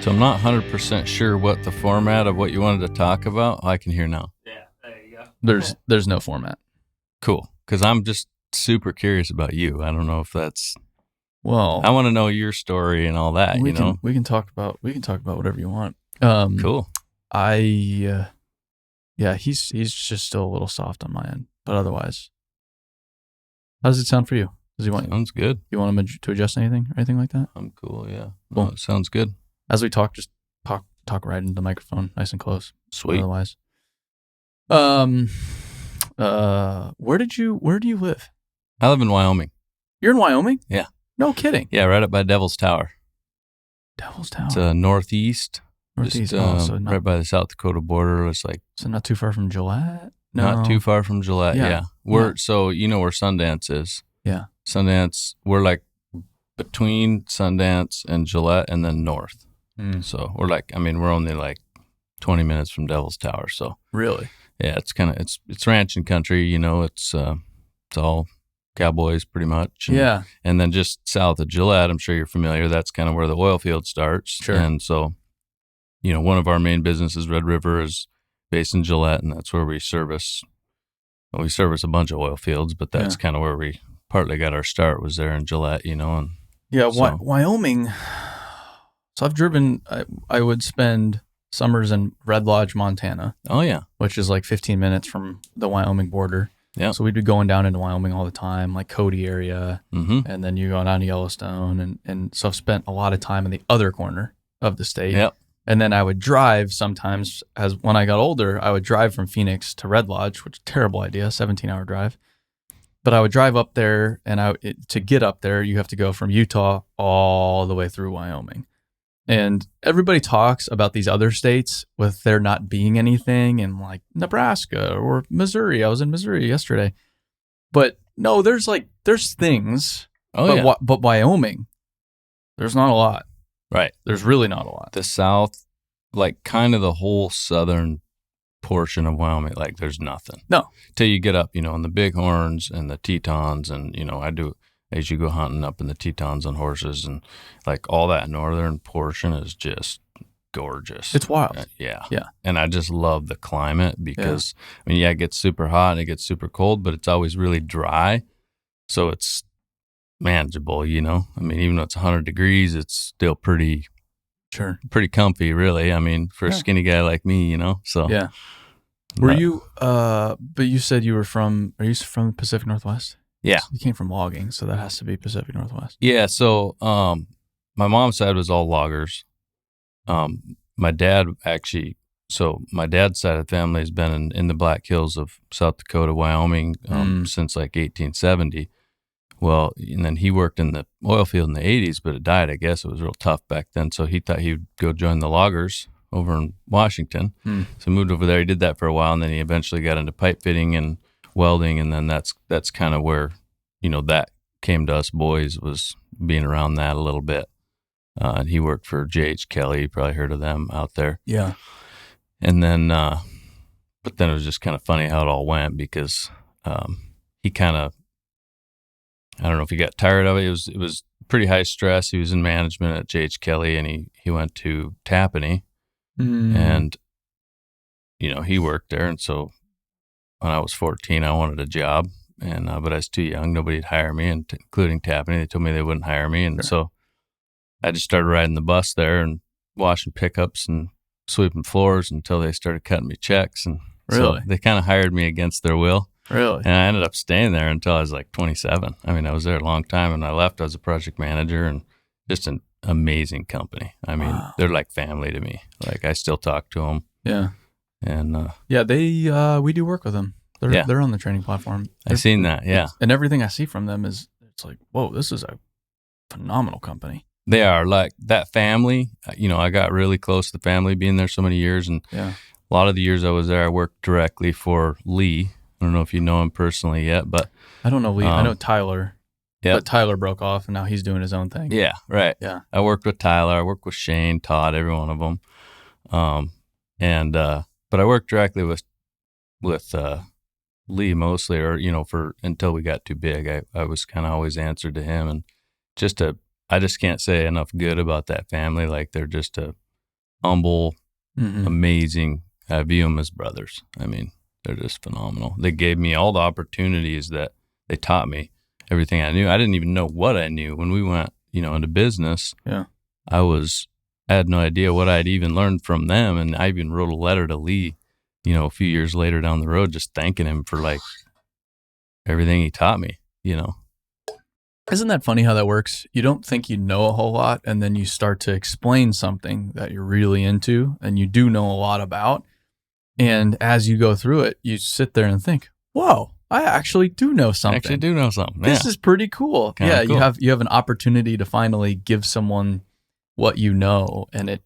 So I'm not 100% sure what the format of what you wanted to talk about. I can hear now. Yeah, there you go. There's no format. Cool. Because I'm just super curious about you. I don't know if that's... Well, I want to know your story and all that, we you know? can talk about whatever you want. Cool. Yeah, he's just still a little soft on my end, but otherwise, how does it sound for you? Does he want Sounds good. you want him to adjust anything or anything like that? I'm cool, yeah. Cool. No, it sounds good. As we talk, just talk right into the microphone, nice and close. Sweet. Otherwise, where do you live? I live in Wyoming. You're in Wyoming? Yeah. No kidding. Yeah, right up by Devil's Tower. Devil's Tower. It's northeast. Northeast. Just, right by the South Dakota border. It's like... So not too far from Gillette? No. Not too far from Gillette, yeah. So you know where Sundance is. Yeah. Sundance, we're like between Sundance and Gillette and then north. So we're we're only like 20 minutes from Devil's Tower. So really, yeah, it's kind of, it's ranching country, you know, it's all cowboys pretty much. Yeah. And then just south of Gillette, I'm sure you're familiar, that's kind of where the oil field starts. Sure. And so, you know, one of our main businesses, Red River, is based in Gillette, and that's where we service a bunch of oil fields, but that's kind of where we partly got our start, was there in Gillette, you know. And yeah, Wyoming. So I've driven, I would spend summers in Red Lodge, Montana. Oh, yeah. Which is like 15 minutes from the Wyoming border. Yeah. So we'd be going down into Wyoming all the time, like Cody area. Mm-hmm. And then you go down to Yellowstone. And so I've spent a lot of time in the other corner of the state. Yep. And then I would drive sometimes, as when I got older, I would drive from Phoenix to Red Lodge, which is a terrible idea, 17-hour drive. But I would drive up there, and to get up there, you have to go from Utah all the way through Wyoming. And everybody talks about these other states with there not being anything, and like Nebraska or Missouri. I was in Missouri yesterday. But no, there's things. But Wyoming, there's not a lot. Right. There's really not a lot. The South, like kind of the whole southern portion of Wyoming, like there's nothing. No. Till you get up, you know, in the Bighorns and the Tetons, and, you know, as you go hunting up in the Tetons on horses, and like all that northern portion is just gorgeous. It's wild. Yeah. Yeah. And I just love the climate because, I mean, it gets super hot and it gets super cold, but it's always really dry. So it's manageable, you know. I mean, even though it's 100 degrees, it's still pretty comfy, really. I mean, for a skinny guy like me, you know. So yeah. Were you? But you said you were from. Are you from the Pacific Northwest? Yeah, so you came from logging, so that has to be Pacific Northwest. Yeah. So, my mom's side was all loggers. My dad actually. So my dad's side of the family has been in the Black Hills of South Dakota, Wyoming, since like 1870. Well, and then he worked in the oil field in the 80s, but it died. I guess it was real tough back then. So he thought he'd go join the loggers over in Washington. So moved over there. He did that for a while, and then he eventually got into pipe fitting and welding. And then that's kind of where, you know, that came to us boys, was being around that a little bit. And he worked for J.H. Kelly. You probably heard of them out there. Yeah. And then, but then it was just kind of funny how it all went, because he kind of, I don't know if he got tired of it. It was pretty high stress. He was in management at J.H. Kelly, and he went to Tapani, and, you know, he worked there. And so when I was 14, I wanted a job, and but I was too young. Nobody'd hire me, and including Tapani. They told me they wouldn't hire me. And so I just started riding the bus there and washing pickups and sweeping floors until they started cutting me checks. And really, so they kind of hired me against their will. Really? And I ended up staying there until I was like 27. I mean, I was there a long time, and I left as a project manager, and just an amazing company. I mean, they're like family to me. Like, I still talk to them. Yeah. And we do work with them. They're on the training platform. I've seen that. Yeah. And everything I see from them is, it's like, whoa, this is a phenomenal company. They are, like, that family. You know, I got really close to the family being there so many years, and a lot of the years I was there, I worked directly for Lee. I don't know if you know him personally yet, but I don't know Lee. I know Tyler. Yeah. But Tyler broke off, and now he's doing his own thing. Yeah, right. Yeah. I worked with Tyler. I worked with Shane, Todd, every one of them. But I worked directly with Lee mostly, or, you know, until we got too big. I was kind of always answered to him, and I just can't say enough good about that family. Like, they're just a humble, Mm-hmm. amazing. I view them as brothers. I mean, they're just phenomenal. They gave me all the opportunities that they taught me everything I knew. I didn't even know what I knew when we went, into business. Yeah. I had no idea what I'd even learned from them. And I even wrote a letter to Lee, a few years later down the road, just thanking him for like everything he taught me, Isn't that funny how that works? You don't think you know a whole lot, and then you start to explain something that you're really into and you do know a lot about. And as you go through it, you sit there and think, whoa, I actually do know something. I actually do know something. This is pretty cool. Kinda cool. You have an opportunity to finally give someone what you know, and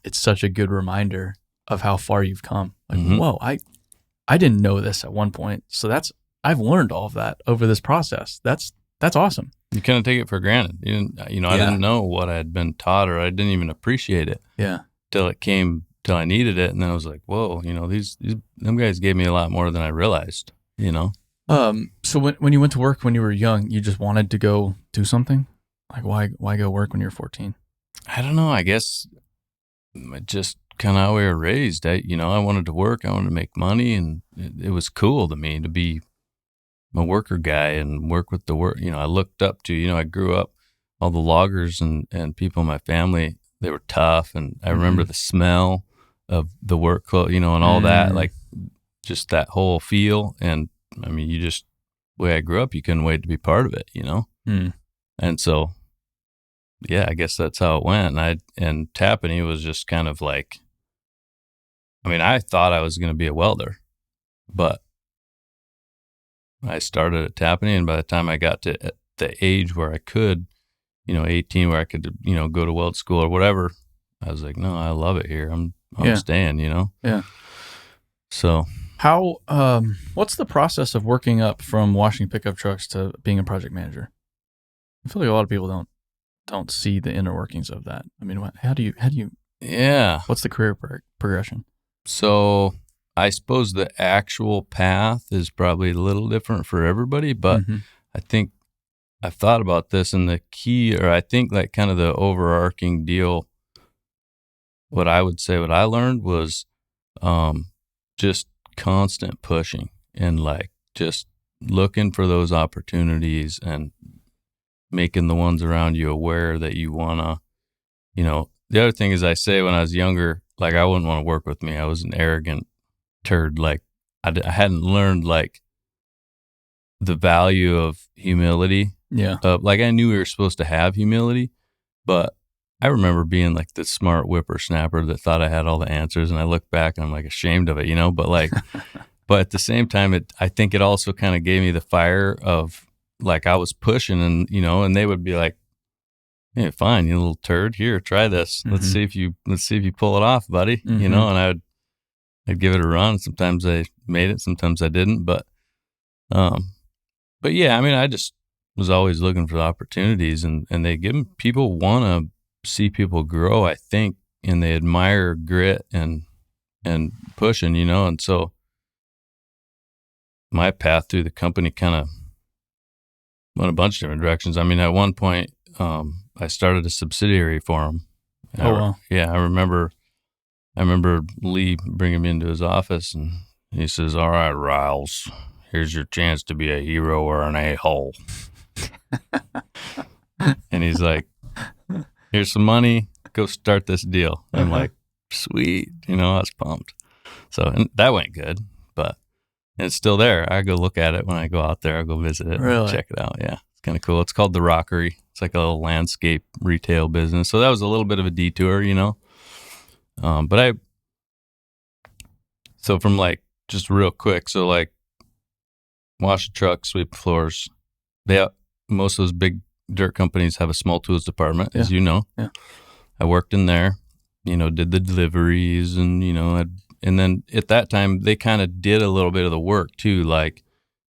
it's such a good reminder of how far you've come. Like, whoa, I didn't know this at one point. So I've learned all of that over this process. That's awesome. You kind of take it for granted. I didn't know what I had been taught, or I didn't even appreciate it. Yeah. Till I needed it. And then I was like, whoa, them guys gave me a lot more than I realized, So when you went to work when you were young, you just wanted to go do something? Like why go work when you're 14? I don't know. I guess just kind of how we were raised. I wanted to work. I wanted to make money, and it was cool to me to be a worker guy and work with the work. I looked up to, I grew up, all the loggers and people in my family, they were tough. And I remember the smell of the work clothes, and all that, like just that whole feel. And I mean, the way I grew up, you couldn't wait to be part of it, And so, yeah, I guess that's how it went. And Tapani was just kind of like, I thought I was going to be a welder, but I started at Tapani, and by the time I got to the age where I could, 18, where I could, go to weld school or whatever, I was like, no, I love it here. I'm staying, Yeah. So how, what's the process of working up from washing pickup trucks to being a project manager? I feel like a lot of people don't see the inner workings of that. How do you, yeah. What's the career progression? So I suppose the actual path is probably a little different for everybody, but I think I've thought about this, and the key, or I think like kind of the overarching deal, what I would say, what I learned was just constant pushing and like just looking for those opportunities and making the ones around you aware that you want to, the other thing is I say when I was younger, like I wouldn't want to work with me. I was an arrogant turd. Like I hadn't learned like the value of humility. Yeah. Like I knew we were supposed to have humility, but I remember being like the smart whippersnapper that thought I had all the answers. And I look back and I'm like ashamed of it, but like, but at the same time, I think it also kind of gave me the fire of like, I was pushing and, and they would be like, hey, fine, you little turd, here, try this. Let's see if you pull it off, buddy. And I'd give it a run. Sometimes I made it, sometimes I didn't, but yeah, I just was always looking for the opportunities, and they give them, people want to see people grow, I think, and they admire grit and pushing, and so my path through the company kind of went a bunch of different directions. At one point, I started a subsidiary for him. Oh, wow. Yeah, I remember Lee bringing me into his office, and he says, all right, Riles, here's your chance to be a hero or an a-hole. And he's like, here's some money, go start this deal. I'm like, sweet, I was pumped. So and that went good, but it's still there. I go look at it when I go out there. I go visit it, really? And check it out. Yeah, it's kind of cool. It's called The Rockery. It's like a little landscape retail business. So that was a little bit of a detour, But so from like, just real quick, so like wash the truck, sweep the floors. Most of those big dirt companies have a small tools department, as you know. Yeah. I worked in there, did the deliveries and, and then at that time they kind of did a little bit of the work too. Like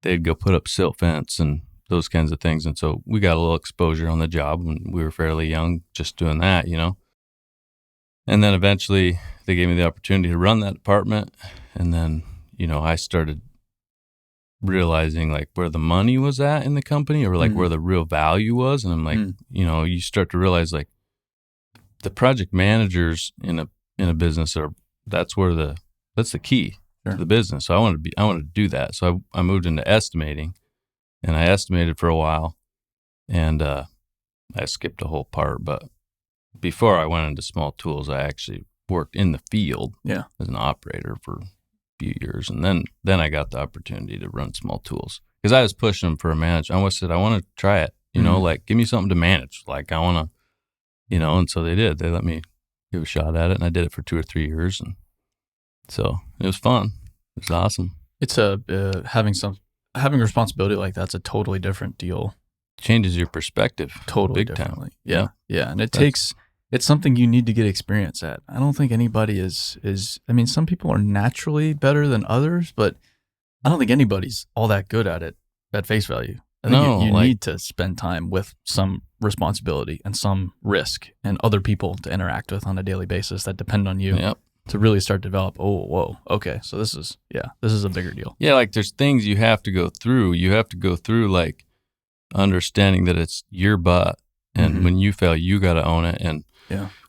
they'd go put up silt fence and those kinds of things. And so we got a little exposure on the job when we were fairly young, just doing that, And then eventually they gave me the opportunity to run that department. And then, I started realizing like where the money was at in the company, or like where the real value was. And I'm like, you start to realize like the project managers in in a business, or that's the key to the business. So I wanted to do that. So I moved into estimating, and I estimated for a while, and I skipped a whole part. But before I went into small tools, I actually worked in the field as an operator for a few years, and then I got the opportunity to run small tools because I was pushing them for a manager. I said I want to try it, like give me something to manage. Like I want to, and so they did. They let me give a shot at it, and I did it for 2 or 3 years, and so it was fun. It was awesome. It's having responsibility like that's a totally different deal. Changes your perspective. Totally big differently. time. Yeah. And it's something you need to get experience at. I don't think anybody is, I mean, some people are naturally better than others, but I don't think anybody's all that good at it at face value. I think you need to spend time with some responsibility and some risk and other people to interact with on a daily basis that depend on you to really start to develop. Oh, whoa. Okay. So this is a bigger deal. Yeah. Like there's things you have to go through. You have to go through like understanding that it's your butt, and when you fail, you got to own it. And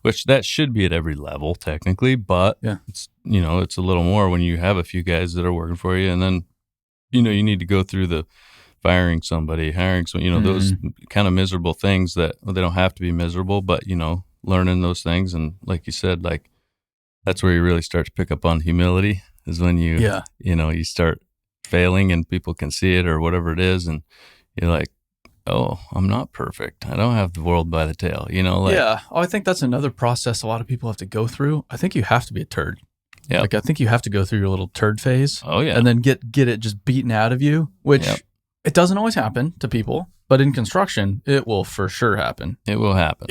which that should be at every level technically, but it's, it's a little more when you have a few guys that are working for you, and then, you need to go through the firing somebody, hiring some, those kind of miserable things that they don't have to be miserable, but, learning those things. And like you said, like that's where you really start to pick up on humility is when you, you start failing and people can see it or whatever it is. And you're like, oh, I'm not perfect. I don't have the world by the tail, I think that's another process a lot of people have to go through. I think you have to be a turd. Yeah. Like I think you have to go through your little turd phase. Oh yeah. And then get it just beaten out of you, which it doesn't always happen to people, but in construction, it will for sure happen. It will happen.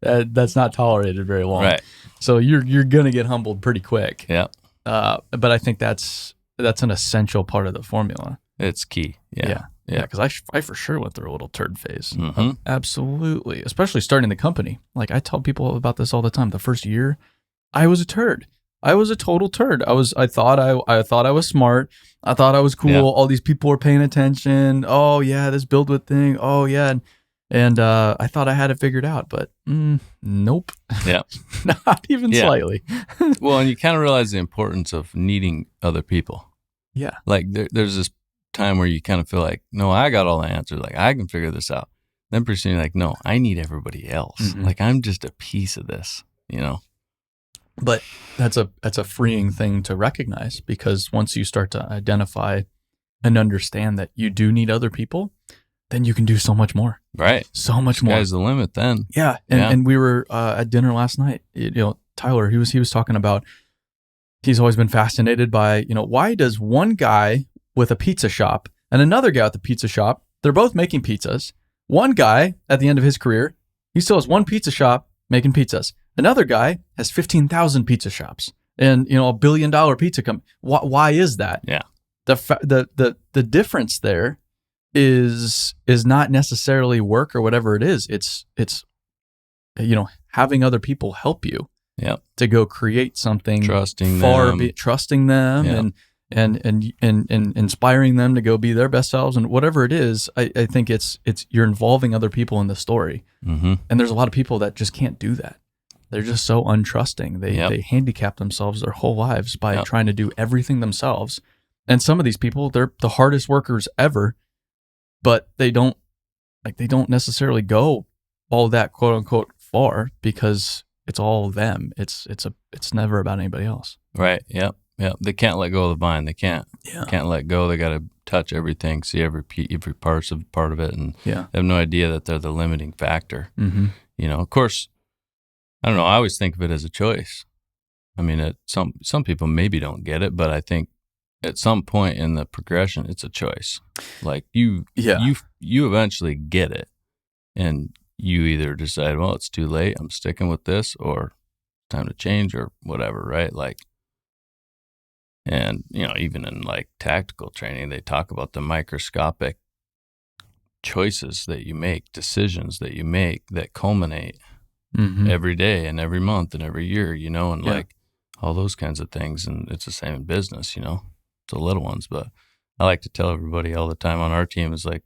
That's not tolerated very long. Right. So you're going to get humbled pretty quick. Yeah. But I think that's an essential part of the formula. It's key. Yeah. Yeah, because I for sure went through a little turd phase. Absolutely. Especially starting the company. Like I tell people about this all the time. The first year, I was a turd. I was a total turd. I thought I was smart. I thought I was cool. Yeah. All these people were paying attention. Oh yeah, this BuildWitt thing. Oh yeah. And I thought I had it figured out, but nope. Yeah. Not even slightly. Well, and you kind of realize the importance of needing other people. Yeah. Like there's this time where you kind of feel like, no, I got all the answers. Like I can figure this out. Then pretty soon you're like, no, I need everybody else. Like I'm just a piece of this, But that's a freeing thing to recognize, because once you start to identify and understand that you do need other people, then you can do so much more. Right. So much more. Sky's the limit then. Yeah. And we were at dinner last night. Tyler, he was talking about, he's always been fascinated by, why does one guy with a pizza shop and another guy at the pizza shop, they're both making pizzas. One guy at the end of his career, he still has one pizza shop making pizzas. Another guy has 15,000 pizza shops and, $1 billion pizza company. Why is that? Yeah. The difference there is not necessarily work or whatever it is. It's having other people help you to go create something, trusting them and inspiring them to go be their best selves and whatever it is. I think it's you're involving other people in the story. And there's a lot of people that just can't do that. They're just so untrusting. They handicap themselves their whole lives by trying to do everything themselves. And some of these people, they're the hardest workers ever, but they don't necessarily go all that quote unquote far because it's all them. It's never about anybody else. Right. Yep. Yeah, they can't let go of the vine. They can't let go. They got to touch everything, see every part of it, and they have no idea that they're the limiting factor. Of course, I don't know. I always think of it as a choice. I mean, some people maybe don't get it, but I think at some point in the progression, it's a choice. Like you eventually get it, and you either decide, well, it's too late, I'm sticking with this, or time to change, or whatever. Right? Like. And, even in like tactical training, they talk about the microscopic choices that you make, decisions that you make that culminate every day and every month and every year, and like all those kinds of things. And it's the same in business, it's the little ones. But I like to tell everybody all the time on our team is like,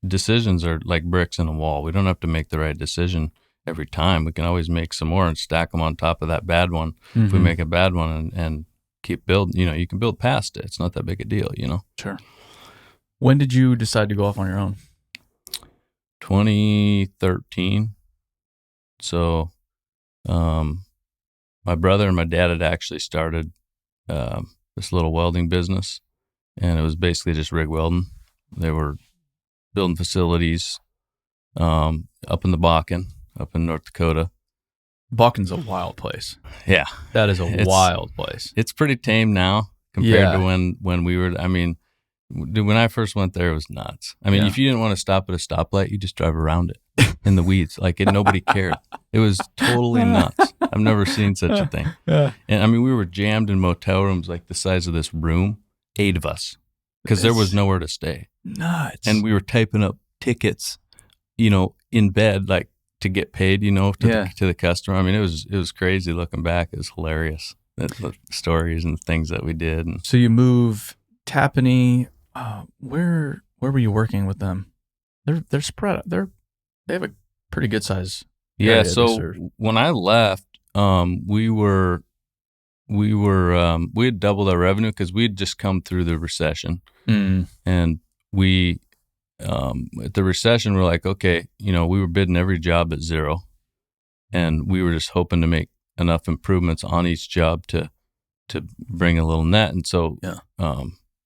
decisions are like bricks in a wall. We don't have to make the right decision every time. We can always make some more and stack them on top of that bad one. If we make a bad one and keep building, you can build past it. It's not that big a deal, Sure. When did you decide to go off on your own? 2013. So, my brother and my dad had actually started this little welding business, and it was basically just rig welding. They were building facilities up in the Bakken, up in North Dakota. Bakken's a wild place. Yeah. That is a wild place. It's pretty tame now compared to when we were, I mean, when I first went there, it was nuts. I mean, if you didn't want to stop at a stoplight, you just drive around it in the weeds. Nobody cared. It was totally nuts. I've never seen such a thing. Yeah. And I mean, we were jammed in motel rooms like the size of this room, 8 of us, because there was nowhere to stay. Nuts. And we were typing up tickets, in bed, like to get paid, to the customer. I mean, it was crazy looking back. It was hilarious. The stories and the things that we did. And so you move Tapani. Where were you working with them? They're spread. They have a pretty good size. Yeah. So when I left, we had doubled our revenue because we had just come through the recession, and we at the recession we're like, okay, we were bidding every job at zero, and we were just hoping to make enough improvements on each job to bring a little net, and so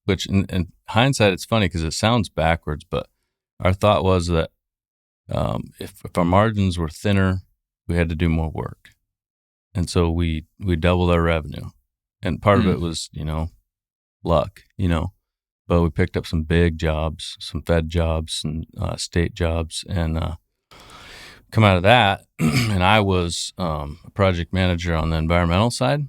which in hindsight, it's funny because it sounds backwards, but our thought was that if our margins were thinner, we had to do more work. And so we doubled our revenue. And part of it was, luck, but we picked up some big jobs, some Fed jobs and state jobs, and come out of that. And I was a project manager on the environmental side.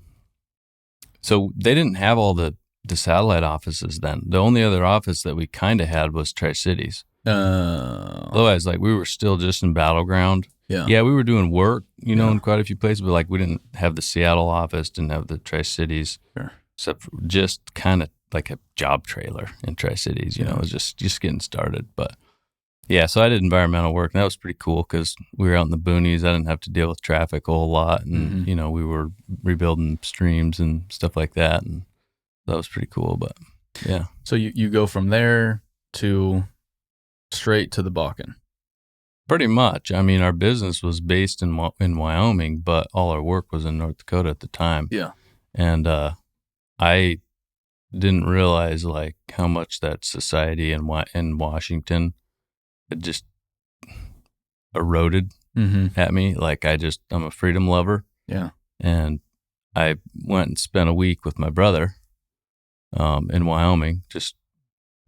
So they didn't have all the satellite offices then. The only other office that we kind of had was Tri-Cities. Otherwise, we were still just in Battleground. Yeah, we were doing work, in quite a few places, but we didn't have the Seattle office, didn't have the Tri-Cities, except for just kind of like a job trailer in Tri-Cities. It was just getting started. But yeah, so I did environmental work, and that was pretty cool because we were out in the boonies. I didn't have to deal with traffic a whole lot, and we were rebuilding streams and stuff like that, and that was pretty cool. But yeah, so you go from there to straight to the Bakken. Pretty much. I mean, our business was based in Wyoming, but all our work was in North Dakota at the time. Yeah. And I didn't realize how much that society in Washington had just eroded at me. I'm a freedom lover. Yeah. And I went and spent a week with my brother in Wyoming, just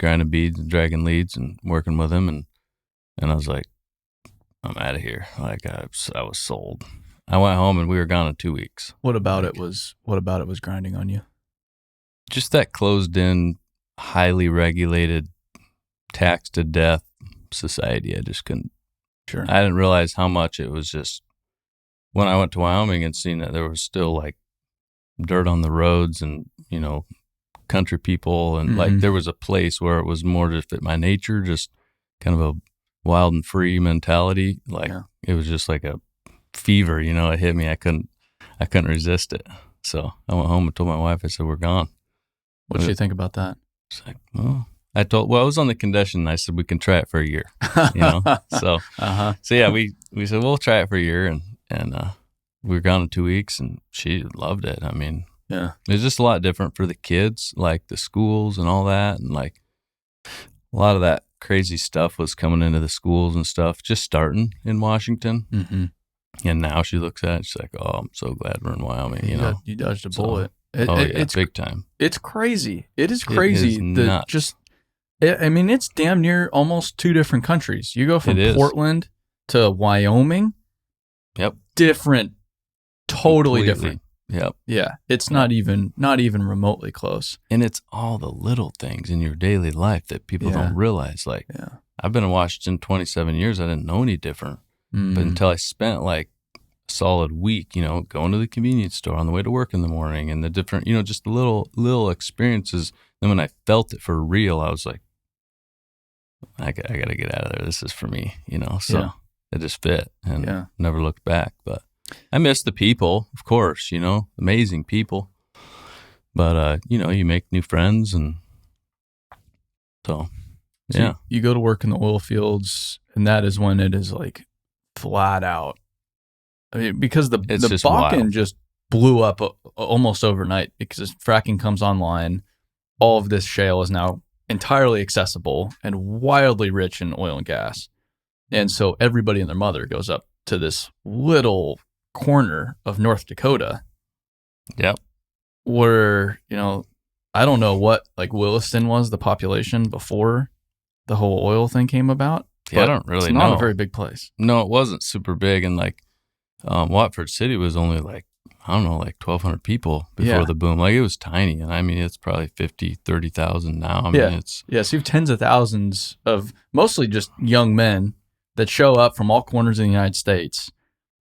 grinding beads and dragging leads and working with him. And I was like, I'm out of here. I was sold. I went home and we were gone in 2 weeks. What about it was grinding on you? Just that closed in, highly regulated, taxed to death society. I just couldn't. Sure. I didn't realize how much it was just when I went to Wyoming and seen that there was still dirt on the roads and, country people. And there was a place where it was more to fit my nature, just kind of a wild and free mentality. It was just like a fever, it hit me. I couldn't resist it. So I went home and told my wife, I said, we're gone. What did she think about that? She's like, well, I was on the condition. I said, we can try it for a year, So, so yeah, we said, we'll try it for a year. And we were gone in 2 weeks and she loved it. I mean, yeah, it was just a lot different for the kids, the schools and all that. And a lot of that crazy stuff was coming into the schools and stuff, just starting in Washington. Mm-hmm. And now she looks at it, she's like, oh, I'm so glad we're in Wyoming, You dodged a bullet. It's big time. It's crazy. It is crazy. It is nuts. It's damn near almost 2 different countries. You go from Portland to Wyoming. Yep. Different. Totally Completely different. Yep. Yeah. It's not even remotely close. And it's all the little things in your daily life that people don't realize. I've been in Washington 27 years. I didn't know any different. But until I spent a solid week, going to the convenience store on the way to work in the morning and the different, just the little experiences. Then when I felt it for real, I was like, I got to get out of there. This is for me, So it just fit and Yeah. never looked back. But I miss the people, of course, you know, amazing people. But, you know, you make new friends and so, So yeah. you go to work in the oil fields, and that is when it is like flat out. I mean, because the just Bakken wild. just blew up almost overnight because as fracking comes online, all of this shale is now entirely accessible and wildly rich in oil and gas. And so everybody and their mother goes up to this little corner of North Dakota. Yep. Where, you know, I don't know what like Williston was, the population before the whole oil thing came about. Yeah, I don't really it's not know. a very big place. No, it wasn't super big. And like Watford City was only like, I don't know, like 1,200 people before the boom. Like it was tiny. And I mean, it's probably 30,000 now. I mean, it's. Yeah, so you have tens of thousands of mostly just young men that show up from all corners of the United States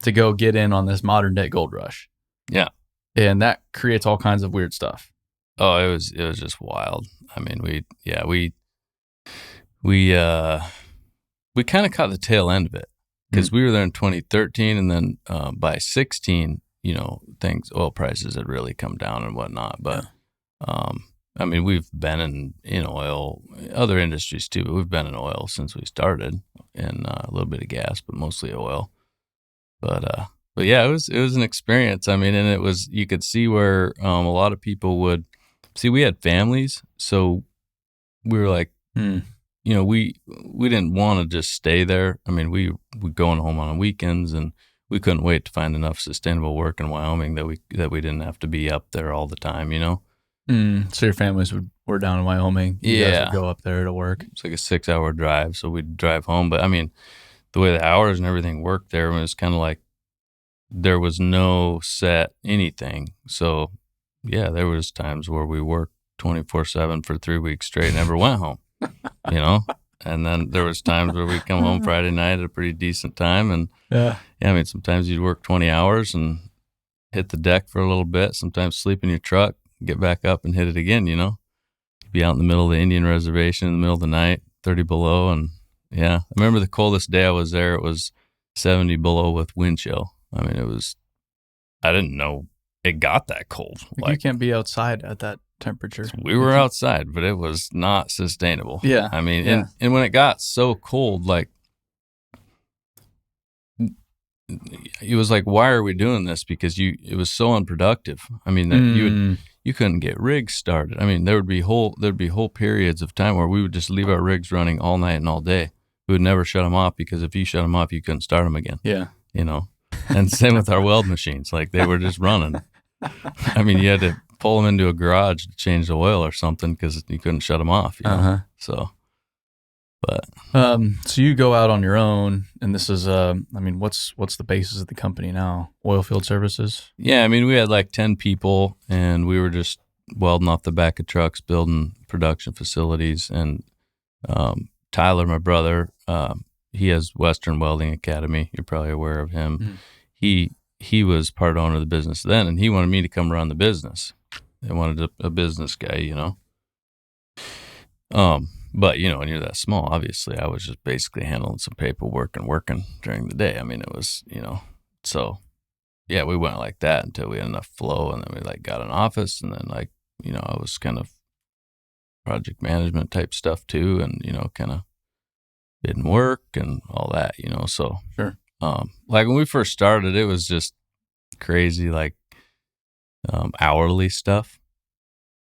to go get in on this modern day gold rush. Yeah. And that creates all kinds of weird stuff. Oh, it was just wild. I mean, we kind of caught the tail end of it because we were there in 2013, and then by 16, you know, oil prices had really come down and whatnot. But I mean, we've been in oil, other industries too, but we've been in oil since we started, and a little bit of gas, but mostly oil. But yeah, it was an experience. I mean, and it was, you could see where a lot of people would see. We had families, so we were like, you know, we didn't want to just stay there. I mean, we going home on weekends, and we couldn't wait to find enough sustainable work in Wyoming that we didn't have to be up there all the time. You know. So your families were down in Wyoming. You guys would go up there to work. It's like a 6-hour drive, so we'd drive home. But I mean, the way the hours and everything worked there was kind of like there was no set anything. So yeah, there was times where we worked 24/7 for 3 weeks straight and never went home, you know? And then there was times where we'd come home Friday night at a pretty decent time. And yeah, I mean, sometimes you'd work 20 hours and hit the deck for a little bit, sometimes sleep in your truck, get back up and hit it again, you know? Be out in the middle of the Indian reservation in the middle of the night, 30 below. And yeah, I remember the coldest day I was there, it was 70 below with wind chill. I mean, I didn't know it got that cold. Like you can't be outside at that temperature. We were outside, but it was not sustainable. Yeah. I mean, and when it got so cold, like, it was like, why are we doing this? Because it was so unproductive. I mean, that you couldn't get rigs started. I mean, there'd be whole periods of time where we would just leave our rigs running all night and all day. We would never shut them off, because if you shut them off, you couldn't start them again. Yeah. You know, and same with our weld machines. Like, they were just running. I mean, you had to pull them into a garage to change the oil or something because you couldn't shut them off. You know? So, but so you go out on your own, and this is I mean, what's the basis of the company now? Oilfield Services. Yeah, I mean, we had like 10 people, and we were just welding off the back of trucks, building production facilities. And Tyler, my brother, he has Western Welding Academy. You're probably aware of him. He was part owner of the business then, and he wanted me to come run the business. They wanted a business guy, you know. But, you know, when you're that small, obviously, I was just basically handling some paperwork and working during the day. I mean, it was, you know, so yeah, we went like that until we had enough flow, and then we like got an office, and then like, you know, I was kind of project management type stuff too, and, you know, kind of didn't work and all that, you know. So sure. Like when we first started, it was just crazy, like hourly stuff.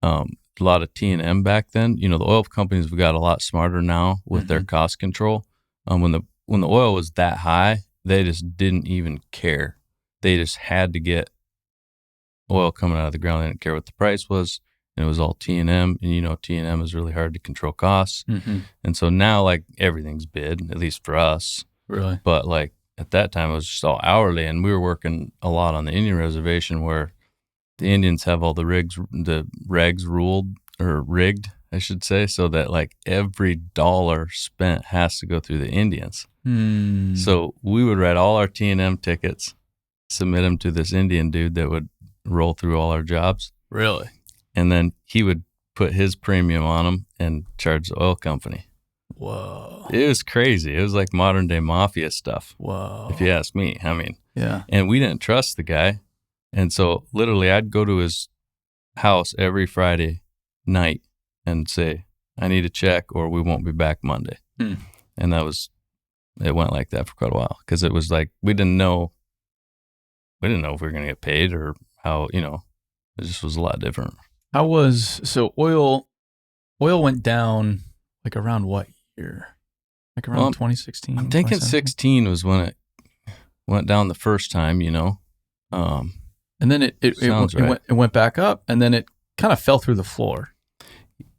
A lot of T&M back then. You know, the oil companies have got a lot smarter now with their cost control. When the oil was that high, they just didn't even care. They just had to get oil coming out of the ground. They didn't care what the price was. And it was all T&M. And, you know, T&M is really hard to control costs. And so now, like, everything's bid, at least for us. Really? But, like, at that time, it was just all hourly. And we were working a lot on the Indian reservation, where the Indians have all the regs ruled, or rigged, I should say, so that, like, every dollar spent has to go through the Indians. So we would write all our T&M tickets, submit them to this Indian dude that would roll through all our jobs. Really? And then he would put his premium on them and charge the oil company. Whoa. It was crazy. It was like modern day mafia stuff, Whoa. if you ask me. I mean, Yeah. and we didn't trust the guy. And so literally I'd go to his house every Friday night and say, I need a check or we won't be back Monday. And it went like that for quite a while because it was like, we didn't know if we were going to get paid or how, it just was a lot different. So oil went down like around what year? Like around 2016? I'm thinking 16 was when it went down the first time, and then it went back up and then it kind of fell through the floor.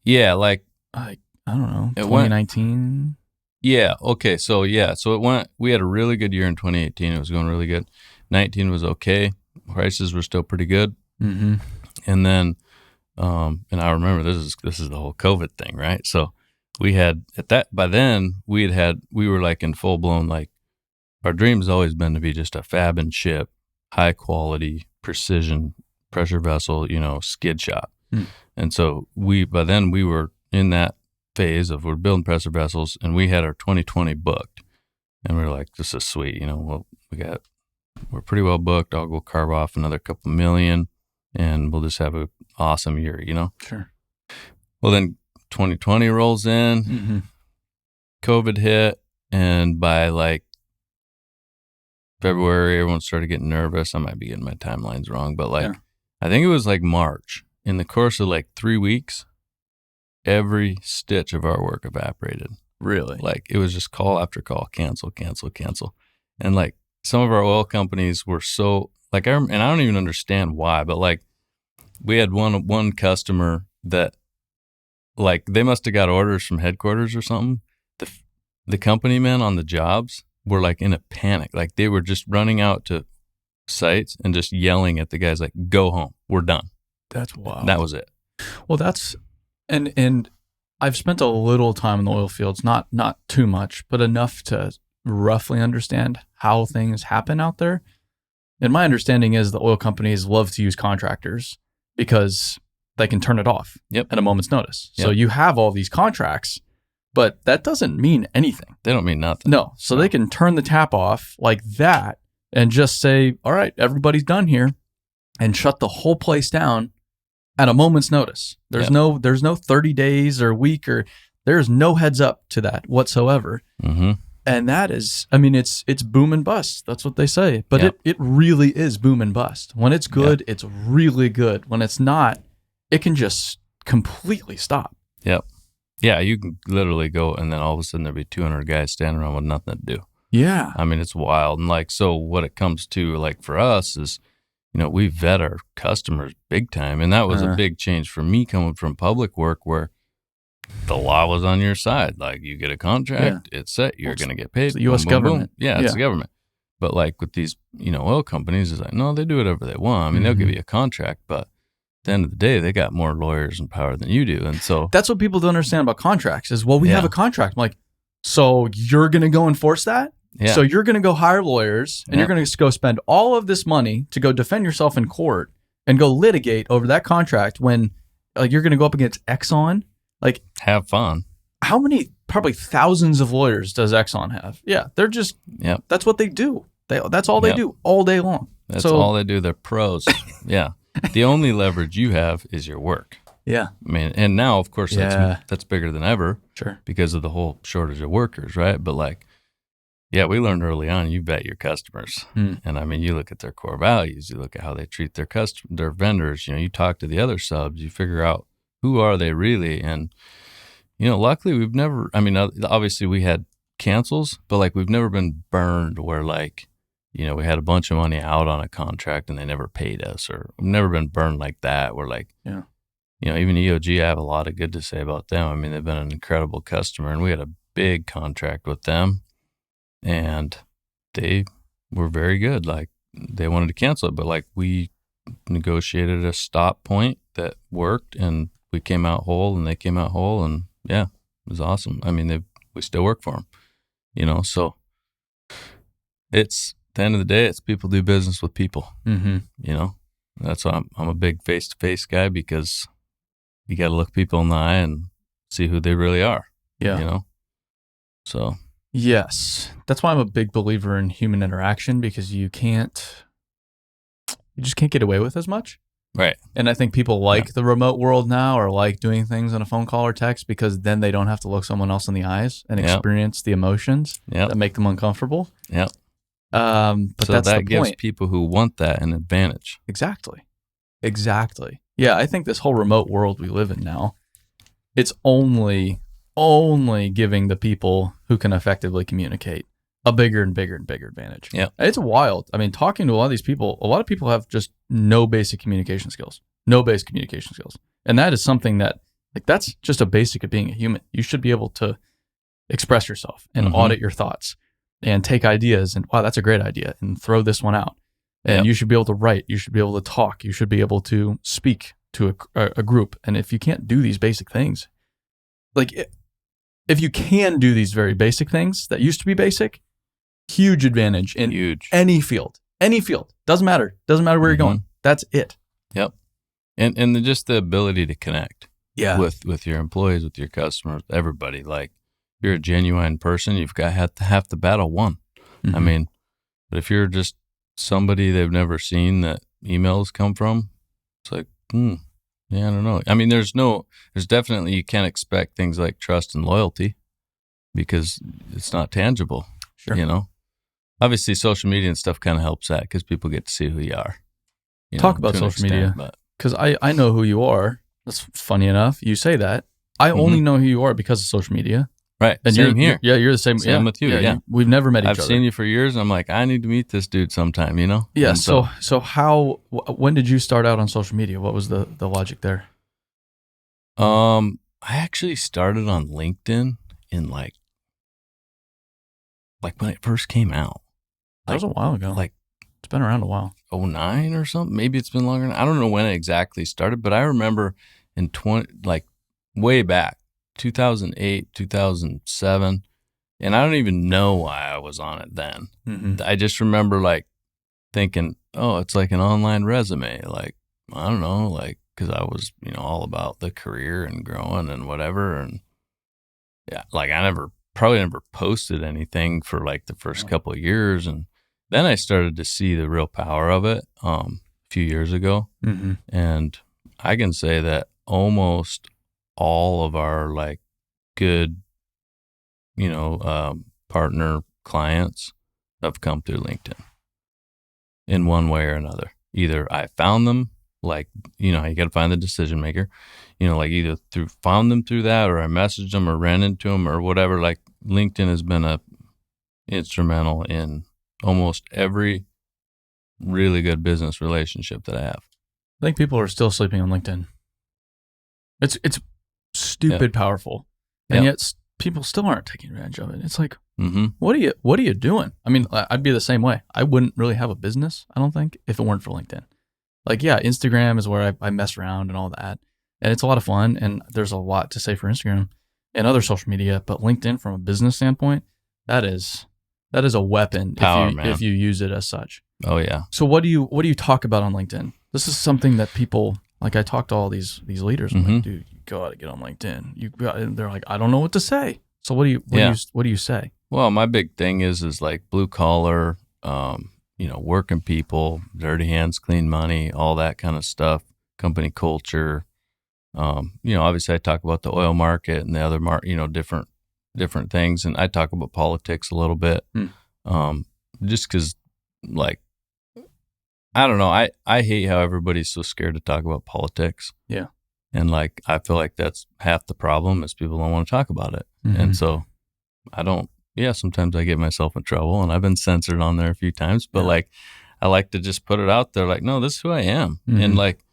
Yeah. Like, I don't know, 2019? Yeah. Okay. So it went, we had a really good year in 2018. It was going really good. 19 was okay. Prices were still pretty good. Mm-hmm. And then, and I remember this is the whole COVID thing, right? So we had by then we were like in full blown, like our dream has always been to be just a fab and ship, high quality, precision pressure vessel, skid shop. And so by then we were in that phase of we're building pressure vessels and we had our 2020 booked and we were like, this is sweet. We're pretty well booked. I'll go carve off another couple million and we'll just have an awesome year, Sure. Well, then 2020 rolls in, mm-hmm. COVID hit. And by like February, everyone started getting nervous. I might be getting my timelines wrong, but I think it was like March. In the course of like 3 weeks, every stitch of our work evaporated. Really? Like it was just call after call, cancel. And like some of our oil companies were so like, and I don't even understand why, but like we had one customer that like they must have got orders from headquarters or something. The company men on the jobs were like in a panic. Like they were just running out to sites and just yelling at the guys like, go home, we're done. That's wild. That was it. Well, and I've spent a little time in the oil fields, not too much, but enough to roughly understand how things happen out there. And my understanding is the oil companies love to use contractors because they can turn it off at a moment's notice. Yep. So you have all these contracts, but that doesn't mean anything. They don't mean nothing. No. So they can turn the tap off like that and just say, all right, everybody's done here, and shut the whole place down at a moment's notice. There's no 30 days or a week, or there's no heads up to that whatsoever. Mm-hmm. And that is, I mean, it's boom and bust. That's what they say. But it really is boom and bust. When it's good, it's really good. When it's not, it can just completely stop. Yep. Yeah, you can literally go and then all of a sudden there'll be 200 guys standing around with nothing to do. Yeah. I mean, it's wild. And like, so what it comes to like for us is, we vet our customers big time. And that was a big change for me coming from public work where the law was on your side. Like you get a contract, it's set, you're going to get paid. It's the U.S. government. Boom. Yeah, it's the government. But like with these, oil companies, it's like, no, they do whatever they want. I mean, they'll give you a contract, but at the end of the day, they got more lawyers and power than you do. And so that's what people don't understand about contracts is, well, we have a contract. I'm like, so you're going to go enforce that? Yeah. So you're going to go hire lawyers and you're going to go spend all of this money to go defend yourself in court and go litigate over that contract when you're going to go up against Exxon. Like, have fun. How many, probably thousands of lawyers does Exxon have? Yeah, they're just, that's what they do. That's all they do all day long. That's all they do. They're pros. Yeah. The only leverage you have is your work. Yeah. I mean, and now, of course, that's bigger than ever. Sure. Because of the whole shortage of workers, right? But like, we learned early on, you vet your customers. And I mean, you look at their core values, you look at how they treat their vendors, you talk to the other subs, you figure out who are they really. And, luckily we've never, I mean, obviously we had cancels, but like we've never been burned where like, we had a bunch of money out on a contract and they never paid us, or we've never been burned like that. We're like, even EOG, I have a lot of good to say about them. I mean, they've been an incredible customer and we had a big contract with them. And they were very good. Like they wanted to cancel it, but like we negotiated a stop point that worked and we came out whole and they came out whole. And it was awesome. I mean, we still work for them, so it's at the end of the day, it's people do business with people, that's why I'm a big face-to-face guy, because you got to look people in the eye and see who they really are, So yes, that's why I'm a big believer in human interaction, because you just can't get away with as much. right. And I think people like the remote world now, or like doing things on a phone call or text, because then they don't have to look someone else in the eyes and experience the emotions that make them uncomfortable. Yep. But so that's that the gives point. people who want that an advantage. Exactly. Yeah, I think this whole remote world we live in now, it's only giving the people who can effectively communicate a bigger and bigger and bigger advantage. Yeah. It's wild. I mean, talking to a lot of people have just no basic communication skills. And that is something that, like, that's just a basic of being a human. You should be able to express yourself and audit your thoughts and take ideas and, wow, that's a great idea, and throw this one out. And you should be able to write. You should be able to talk. You should be able to speak to a group. And if you can't do these basic things, like, if you can do these very basic things that used to be basic, huge advantage in any field. Doesn't matter where you're going. That's it. Yep. And just the ability to connect with your employees, with your customers, everybody. Like, if you're a genuine person, you've got half the battle won. I mean, but if you're just somebody they've never seen that emails come from, it's like, yeah, I don't know. I mean, there's definitely, you can't expect things like trust and loyalty because it's not tangible. Sure. You know, obviously social media and stuff kind of helps that because people get to see who you are. Talk about social media, because I know who you are. That's funny enough. You say that. I only know who you are because of social media. Right. And same here. You're the same. Same with you. Yeah. We've never met each other. I've seen you for years. And I'm like, I need to meet this dude sometime, you know? Yeah. So when did you start out on social media? What was the logic there? I actually started on LinkedIn in like when it first came out. That was a while ago. Like, it's been around a while. 2009 or something. Maybe it's been longer. I don't know when it exactly started, but I remember in way back, 2008, 2007, and I don't even know why I was on it then. I just remember like thinking, oh, it's like an online resume. Like, I don't know, like, because I was, all about the career and growing and whatever. And yeah, like I probably never posted anything for like the first couple of years. And then I started to see the real power of it a few years ago. And I can say that almost all of our like good, partner clients have come through LinkedIn in one way or another. Either I found them, like, you got to find the decision maker, like either found them through that, or I messaged them or ran into them or whatever. Like, LinkedIn has been instrumental in almost every really good business relationship that I have. I think people are still sleeping on LinkedIn. It's stupid powerful, and yet people still aren't taking advantage of it. It's like, what are you doing? I mean, I'd be the same way. I wouldn't really have a business, I don't think, if it weren't for LinkedIn. Like, yeah, Instagram is where I mess around and all that, and it's a lot of fun, and there's a lot to say for Instagram and other social media. But LinkedIn, from a business standpoint, that is a weapon. Power, if you use it as such. Oh yeah. So what do you talk about on LinkedIn? This is something that people, like, I talk to all these leaders. I'm like, dude, you gotta get on LinkedIn. They're like, I don't know what to say. So what do you say? Well, my big thing is like blue collar, working people, dirty hands, clean money, all that kind of stuff, company culture. Obviously I talk about the oil market and the other different things. And I talk about politics a little bit, just because, like, I don't know. I hate how everybody's so scared to talk about politics. Yeah. And like, I feel like that's half the problem is people don't want to talk about it. And so sometimes I get myself in trouble, and I've been censored on there a few times, but like, I like to just put it out there. Like, no, this is who I am. And like,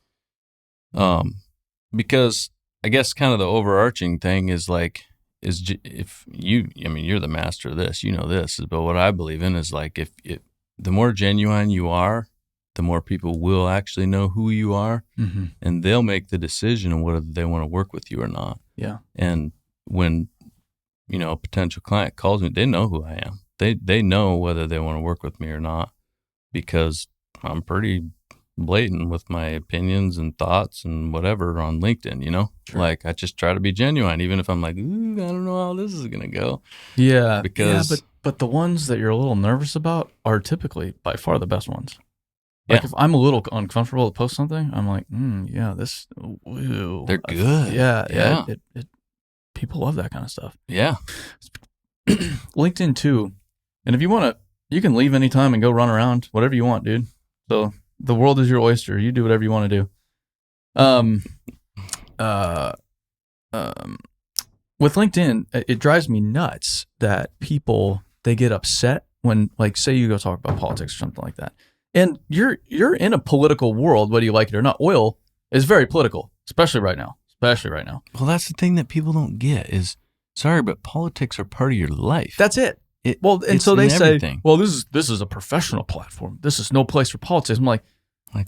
because I guess kind of the overarching thing is like, you're the master of this, this, but what I believe in is like, if the more genuine you are, the more people will actually know who you are, and they'll make the decision on whether they want to work with you or not. Yeah. And when, a potential client calls me, they know who I am. They know whether they want to work with me or not, because I'm pretty blatant with my opinions and thoughts and whatever on LinkedIn, Sure. Like I just try to be genuine, even if I'm like, ooh, I don't know how this is going to go. Yeah. Because but the ones that you're a little nervous about are typically by far the best ones. Like Yeah. if I'm a little uncomfortable to post something, I'm like, this, ooh. They're good. Yeah. People love that kind of stuff. Yeah. LinkedIn too. And if you want to, you can leave anytime and go run around, whatever you want, dude. So the world is your oyster. You do whatever you want to do. With LinkedIn, it drives me nuts that people, they get upset when, like, say you go talk about politics or something like that. And you're in a political world, whether you like it or not. Oil is very political, especially right now. Well, that's the thing that people don't get is, sorry, but politics are part of your life. That's it. And so they say, well, this is a professional platform. This is no place for politics. I'm like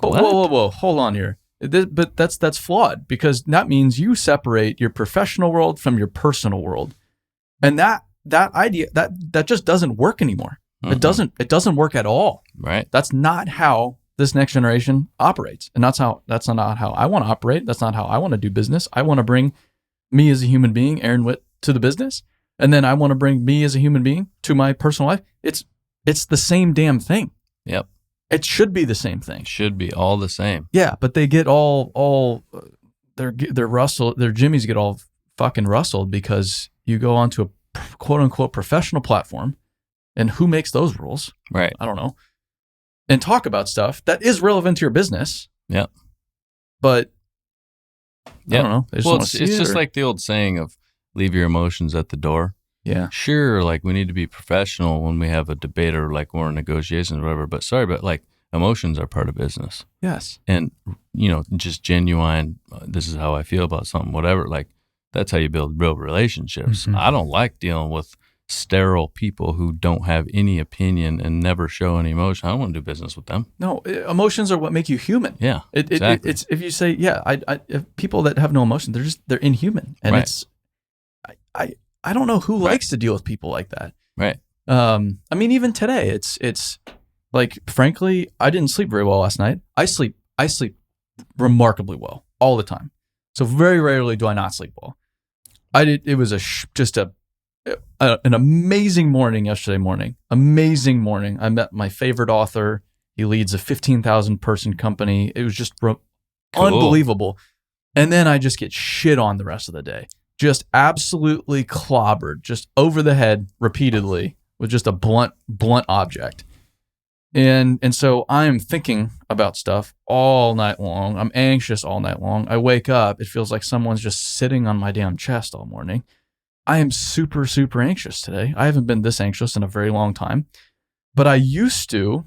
whoa, hold on here. But that's flawed, because that means you separate your professional world from your personal world, and that idea that just doesn't work anymore. Mm-hmm. It doesn't work at all. Right. That's not how this next generation operates, and that's not how I want to operate. That's not how I want to do business. I want to bring me as a human being, Aaron Witt, to the business, and then I want to bring me as a human being to my personal life. It's the same damn thing. Yep. It should be the same thing. Should be all the same. Yeah, but they get all their jimmies get all fucking rustled because you go onto a quote unquote professional platform, and who makes those rules? Right. I don't know. And talk about stuff that is relevant to your business. Yep. But I don't know. It's just like the old saying of leave your emotions at the door. Yeah. Sure, like we need to be professional when we have a debate or like we're in negotiations or whatever, but like emotions are part of business. Yes. And, just genuine, this is how I feel about something, whatever. Like that's how you build real relationships. Mm-hmm. I don't like dealing with sterile people who don't have any opinion and never show any emotion. I don't want to do business with them. No, emotions are what make you human. Yeah, exactly. It's if you say, if people that have no emotion, they're inhuman, and right. I don't know who right. likes to deal with people like that. Right. I mean, even today, it's like, frankly, I didn't sleep very well last night. I sleep remarkably well all the time. So very rarely do I not sleep well. It was just an amazing morning yesterday morning. Amazing morning. I met my favorite author. He leads a 15,000 person company. It was just unbelievable. And then I just get shit on the rest of the day. Just absolutely clobbered, just over the head repeatedly with just a blunt object. And so I am thinking about stuff all night long. I'm anxious all night long. I wake up, it feels like someone's just sitting on my damn chest all morning. I am super, super anxious today. I haven't been this anxious in a very long time. But I used to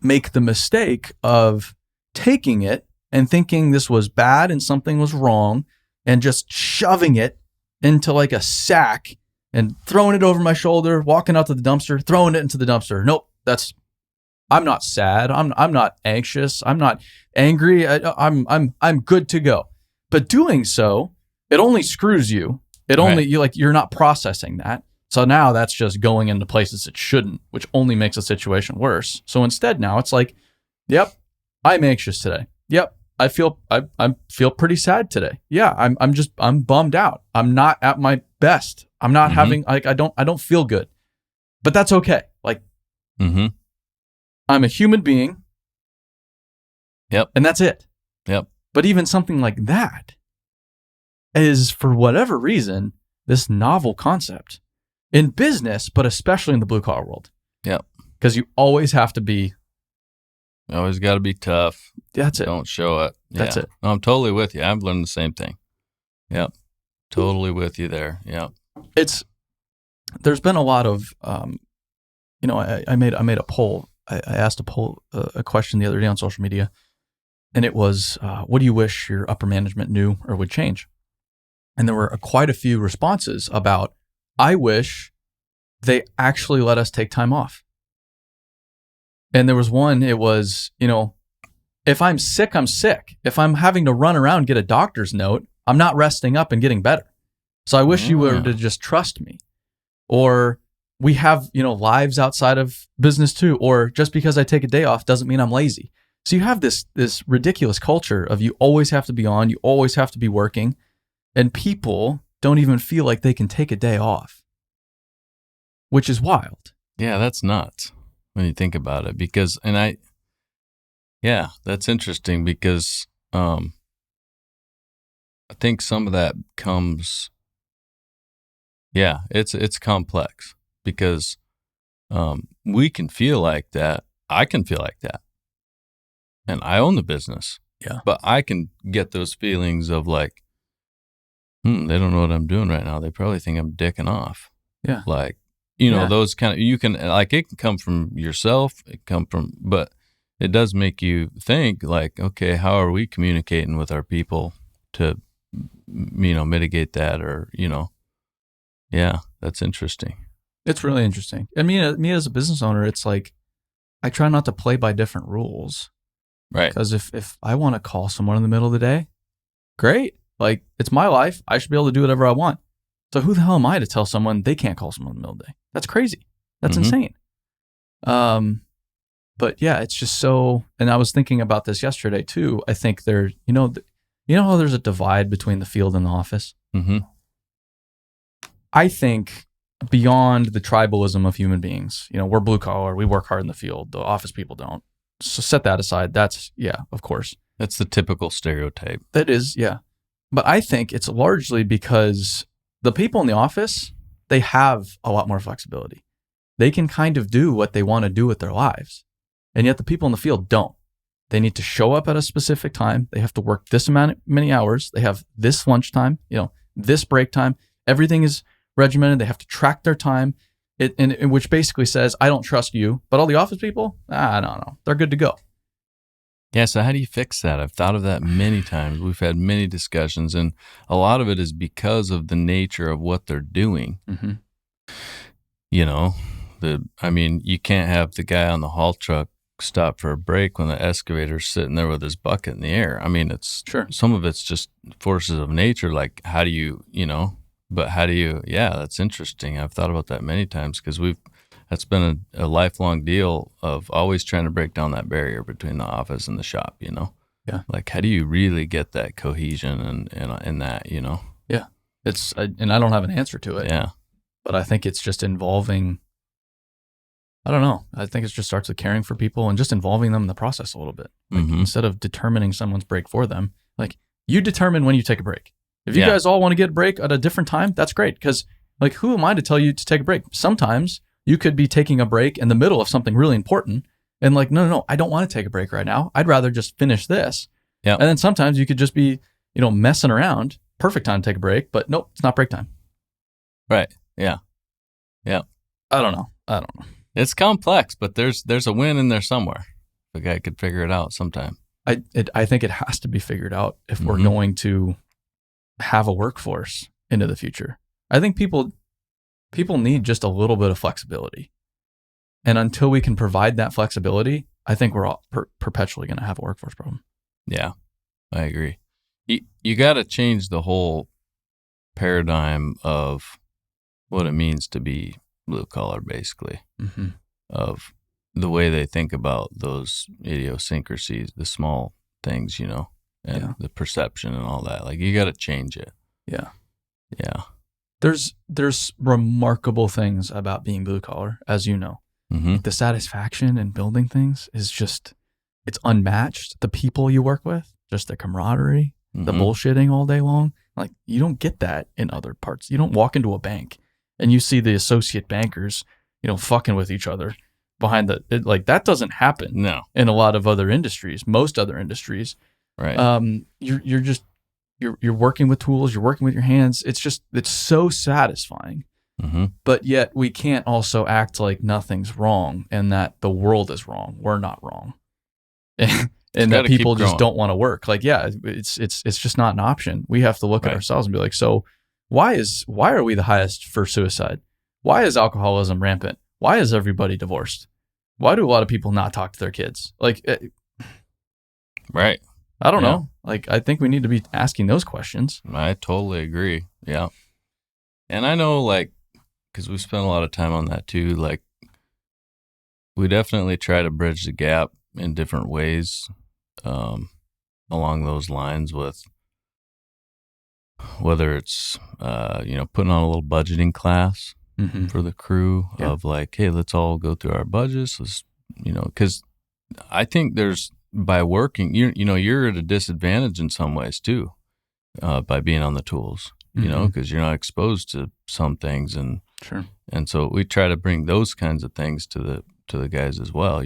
make the mistake of taking it and thinking this was bad and something was wrong and just shoving it into like a sack and throwing it over my shoulder, walking out to the dumpster, throwing it into the dumpster. Nope, I'm not sad. I'm not anxious. I'm not angry. I'm good to go. But doing so, it only screws you. You're not processing that. So now that's just going into places it shouldn't, which only makes the situation worse. So instead now it's like, yep, I'm anxious today. Yep, I feel pretty sad today. Yeah, I'm bummed out. I'm not at my best. I'm not having I don't feel good. But that's okay. Like I'm a human being. Yep. And that's it. Yep. But even something like that is, for whatever reason, this novel concept in business, but especially in the blue collar world. Yep. Because you always have to be. You always got to be tough. That's it. Don't show it. That's it. No, I'm totally with you. I've learned the same thing. Yep. Totally with you there. Yep. There's been a lot of, I made a poll. I asked a question the other day on social media, and it was, what do you wish your upper management knew or would change? And there were quite a few responses about, I wish they actually let us take time off. And there was one, it was, if I'm sick, I'm sick. If I'm having to run around and get a doctor's note, I'm not resting up and getting better. So I wish you were to just trust me. Or we have, lives outside of business too. Or just because I take a day off doesn't mean I'm lazy. So you have this ridiculous culture of you always have to be on, you always have to be working, and people don't even feel like they can take a day off, which is wild. Yeah, that's nuts when you think about it. Because, that's interesting because I think some of that comes, it's complex because we can feel like that. I can feel like that. And I own the business. Yeah. But I can get those feelings of like, they don't know what I'm doing right now. They probably think I'm dicking off. Yeah. Like, those kind of, you can, like, it can come from yourself, but it does make you think like, okay, how are we communicating with our people to, mitigate that or, that's interesting. It's really interesting. I mean, me as a business owner, it's like, I try not to play by different rules. Right. Because if I want to call someone in the middle of the day, great. Like, it's my life. I should be able to do whatever I want. So who the hell am I to tell someone they can't call someone in the middle of the day? That's crazy. That's insane. But yeah, it's just so, and I was thinking about this yesterday too. I think there, how there's a divide between the field and the office? Mm-hmm. I think beyond the tribalism of human beings, we're blue collar, we work hard in the field, the office people don't. So set that aside. That's, of course. That's the typical stereotype. That is, yeah. But I think it's largely because the people in the office, they have a lot more flexibility. They can kind of do what they want to do with their lives. And yet the people in the field don't. They need to show up at a specific time. They have to work this many hours. They have this lunchtime, this break time. Everything is regimented. They have to track their time. Which basically says, I don't trust you. But all the office people, no. They're good to go. Yeah, so how do you fix that? I've thought of that many times. We've had many discussions, and a lot of it is because of the nature of what they're doing. Mm-hmm. You can't have the guy on the haul truck stop for a break when the excavator's sitting there with his bucket in the air. I mean, it's sure. Some of it's just forces of nature. Like, how do you, but how do you, that's interesting. I've thought about that many times because that's been a lifelong deal of always trying to break down that barrier between the office and the shop, Yeah. Like, how do you really get that cohesion and that, Yeah. And I don't have an answer to it. Yeah. But I think it's just involving, I don't know. I think it just starts with caring for people and just involving them in the process a little bit. Like, instead of determining someone's break for them, like, you determine when you take a break. If you guys all want to get a break at a different time, that's great. Because, like, who am I to tell you to take a break? Sometimes you could be taking a break in the middle of something really important and like, no, I don't want to take a break right now. I'd rather just finish this. Yeah. And then sometimes you could just be, messing around. Perfect time to take a break, but nope, it's not break time. Right. Yeah. Yeah. I don't know. It's complex, but there's a win in there somewhere. The guy could figure it out sometime. I think it has to be figured out if we're going to have a workforce into the future. I think people need just a little bit of flexibility. And until we can provide that flexibility, I think we're all perpetually going to have a workforce problem. Yeah, I agree. You got to change the whole paradigm of what it means to be blue collar, basically, of the way they think about those idiosyncrasies, the small things, and the perception and all that. Like, you got to change it. Yeah. Yeah. There's remarkable things about being blue collar, as you know. Like, the satisfaction in building things is just, it's unmatched. The people you work with, just the camaraderie, the bullshitting all day long. Like, you don't get that in other parts. You don't walk into a bank and you see the associate bankers, fucking with each other behind like, that doesn't happen. No. In a lot of other industries, most other industries. Right. You're working with tools, you're working with your hands. It's so satisfying. But yet we can't also act like nothing's wrong and that the world is wrong. We're not wrong. And that people just don't want to work. Like, it's just not an option. We have to look at ourselves and be like, so why are we the highest for suicide? Why is alcoholism rampant? Why is everybody divorced? Why do a lot of people not talk to their kids? Like, right. I don't know. Like, I think we need to be asking those questions. I totally agree. Yeah. And I know, like, because we spent a lot of time on that too, like, we definitely try to bridge the gap in different ways along those lines with whether it's, putting on a little budgeting class for the crew of like, hey, let's all go through our budgets. Let's, because I think there's, by working, you're at a disadvantage in some ways too, by being on the tools, because you're not exposed to some things. And sure. And so we try to bring those kinds of things to the guys as well,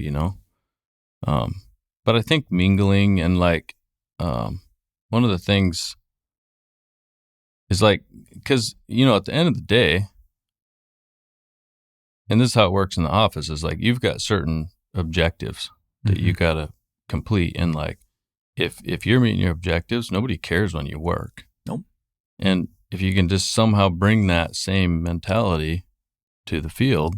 But I think mingling and like, one of the things is like, because, at the end of the day, and this is how it works in the office, is like you've got certain objectives that you got to complete. And like, if you're meeting your objectives, nobody cares when you work. Nope. And if you can just somehow bring that same mentality to the field,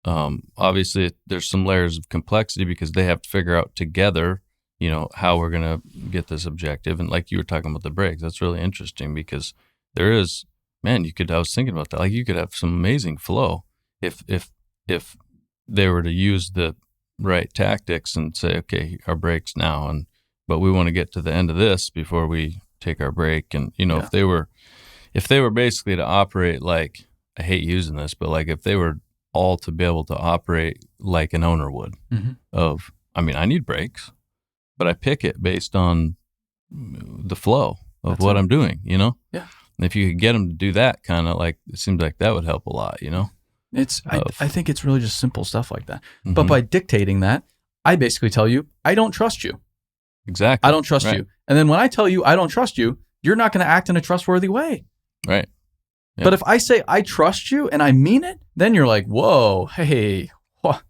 obviously there's some layers of complexity because they have to figure out together, how we're going to get this objective. And like you were talking about the brakes, that's really interesting because there is, I was thinking about that. Like you could have some amazing flow if they were to use the right tactics and say, okay, our brakes now, but we want to get to the end of this before we take our break. And, if they were basically to operate like, I hate using this, but like if they were all to be able to operate like an owner would I need brakes, but I pick it based on the flow of what I'm doing, Yeah. And if you could get them to do that kind of like, it seems like that would help a lot, I think it's really just simple stuff like that. But by dictating that, I basically tell you, I don't trust you. Exactly. I don't trust you. And then when I tell you I don't trust you, you're not going to act in a trustworthy way. Right. Yep. But if I say I trust you and I mean it, then you're like, whoa, hey.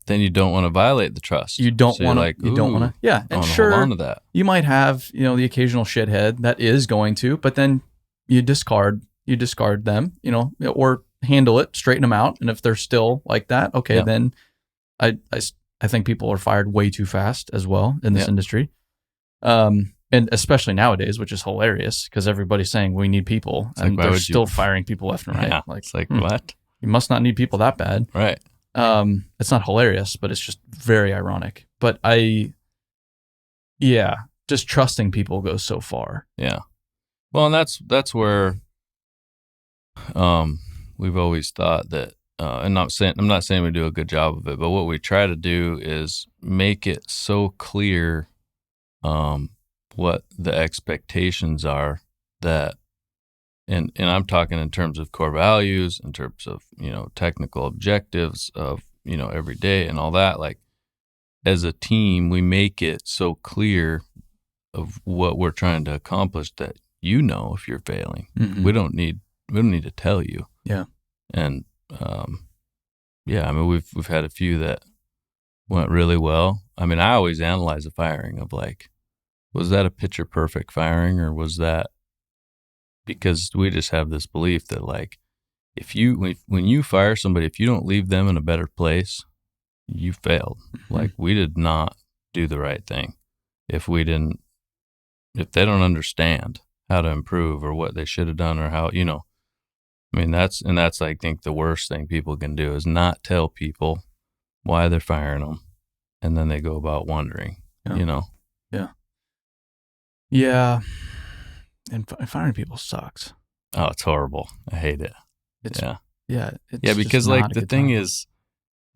Then you don't want to violate the trust. You don't want to. You don't want to. Yeah. And sure, hold on to that. You might have, the occasional shithead that is going to, but then you discard them, or handle it, straighten them out. And if they're still like that, okay, then I think people are fired way too fast as well in this industry. And especially nowadays, which is hilarious because everybody's saying we need people and they're still firing people left and right. Yeah, like, it's like, what? You must not need people that bad. Right. It's not hilarious, but it's just very ironic. But just trusting people goes so far. Yeah. Well, and that's where we've always thought that, and I'm not saying we do a good job of it, but what we try to do is make it so clear what the expectations are that, and I'm talking in terms of core values, in terms of, technical objectives of, every day and all that. Like as a team, we make it so clear of what we're trying to accomplish that, if you're failing, we don't need to tell you. Yeah. And, we've had a few that went really well. I always analyze a firing of like, was that a picture perfect firing or was that because we just have this belief that like, when you fire somebody, if you don't leave them in a better place, you failed. Like we did not do the right thing. If they don't understand how to improve or what they should have done or how, that's, I think the worst thing people can do is not tell people why they're firing them. And then they go about wondering, Yeah. Yeah. And firing people sucks. Oh, it's horrible. I hate it. Because like the thing is,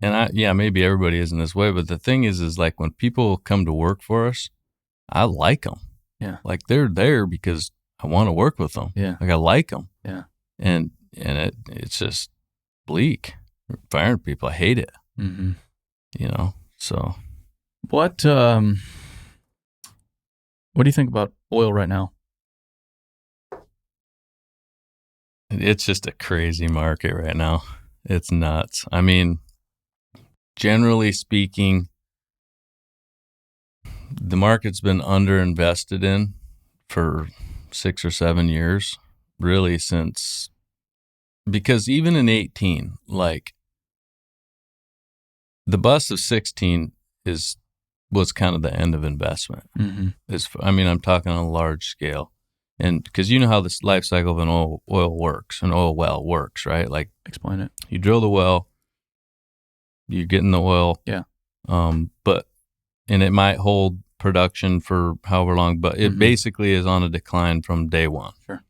and maybe everybody isn't this way, but the thing is like when people come to work for us, I like them. Yeah. Like they're there because I want to work with them. Yeah. Like I like them. Yeah. And it's just bleak. Firing people, I hate it. So. What do you think about oil right now? It's just a crazy market right now. It's nuts. Generally speaking, the market's been underinvested in for 6 or 7 years, really because even in 18, like the bust of 16 was kind of the end of investment. I'm talking on a large scale. And because you know how this life cycle of an oil works, an oil well works, right? Like, explain it. You drill the well, you're getting the oil. Yeah. But and it might hold production for however long, but it basically is on a decline from day one. Sure.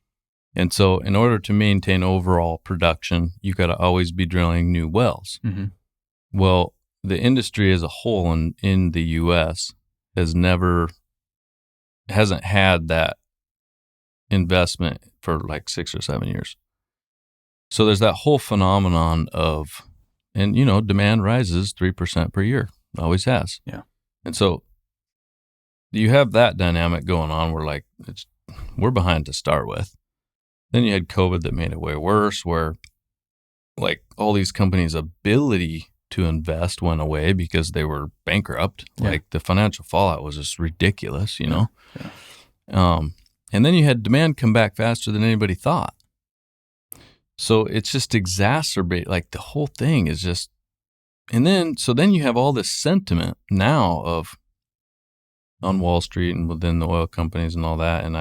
And so in order to maintain overall production, you got to always be drilling new wells. Mm-hmm. Well, the industry as a whole in the U.S. hasn't had that investment for like 6 or 7 years. So there's that whole phenomenon of, and demand rises 3% per year. Always has. Yeah. And so you have that dynamic going on where we're behind to start with. Then you had COVID that made it way worse, where like all these companies' ability to invest went away because they were bankrupt. Yeah. Like the financial fallout was just ridiculous, Yeah. And then you had demand come back faster than anybody thought. So it's just exacerbate, like the whole thing is just, and then you have all this sentiment now of on Wall Street and within the oil companies and all that. And